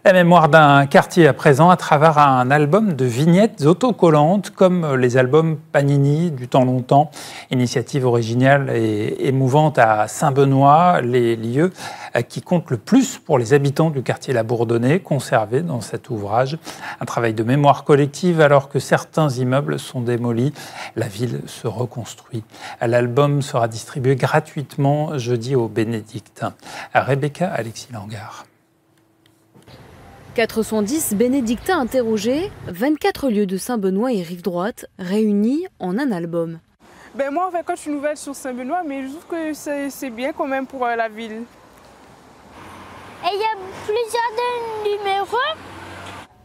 La mémoire d'un quartier à présent à travers un album de vignettes autocollantes comme les albums Panini du temps longtemps. Initiative originale et émouvante à Saint-Benoît, les lieux qui comptent le plus pour les habitants du quartier La Bourdonnais, conservés dans cet ouvrage. Un travail de mémoire collective alors que certains immeubles sont démolis. La ville se reconstruit. L'album sera distribué gratuitement jeudi aux Bénédictins. Rebecca Alexis-Langard. 410 bénédictins interrogés, 24 lieux de Saint-Benoît et Rive-Droite réunis en un album. Moi, en fait, quand je suis nouvelle sur Saint-Benoît, mais je trouve que c'est bien quand même pour la ville. Et il y a plusieurs numéros.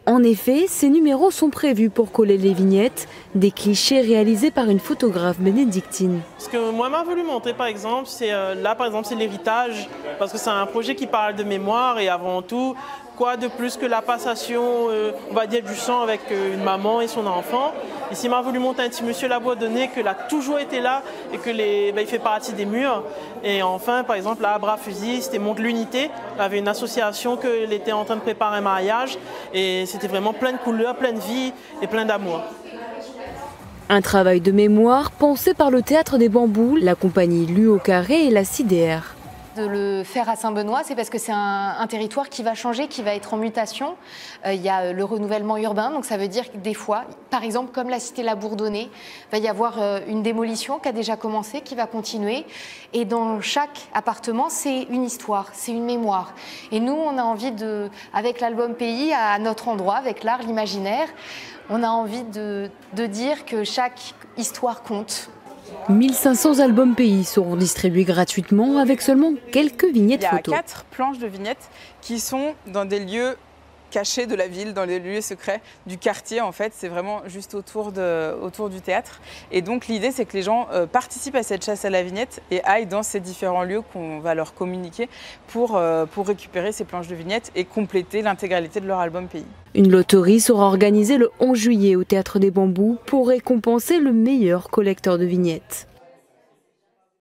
En effet, ces numéros sont prévus pour coller les vignettes, des clichés réalisés par une photographe bénédictine. Ce que moi m'a voulu montrer par exemple, c'est c'est l'héritage, parce que c'est un projet qui parle de mémoire et avant tout, quoi de plus que la passation, on va dire, du sang avec une maman et son enfant. Ici, il m'a voulu montrer un petit monsieur La Bourdonnais qu'il a toujours été là et que il fait partie des murs. Et enfin, par exemple, là, à bras fusil, c'était Montre l'Unité. Il avait une association qu'il était en train de préparer un mariage et c'était vraiment plein de couleurs, plein de vie et plein d'amour. Un travail de mémoire pensé par le Théâtre des Bambous, la compagnie Lu au Carré et la CIDR. De le faire à Saint-Benoît, c'est parce que c'est un territoire qui va changer, qui va être en mutation. Il y a le renouvellement urbain, donc ça veut dire que des fois, par exemple, comme la cité La Bourdonnais, il va y avoir une démolition qui a déjà commencé, qui va continuer. Et dans chaque appartement, c'est une histoire, c'est une mémoire. Et nous, on a envie avec l'album Pays, à notre endroit, avec l'art, l'imaginaire, on a envie de dire que chaque histoire compte. 1500 albums pays seront distribués gratuitement avec seulement quelques vignettes photos. Il y a 4 planches de vignettes qui sont dans des lieux cachés de la ville, dans les lieux secrets du quartier en fait. C'est vraiment juste autour du théâtre. Et donc l'idée c'est que les gens participent à cette chasse à la vignette et aillent dans ces différents lieux qu'on va leur communiquer pour récupérer ces planches de vignettes et compléter l'intégralité de leur album pays. Une loterie sera organisée le 11 juillet au Théâtre des Bambous pour récompenser le meilleur collecteur de vignettes.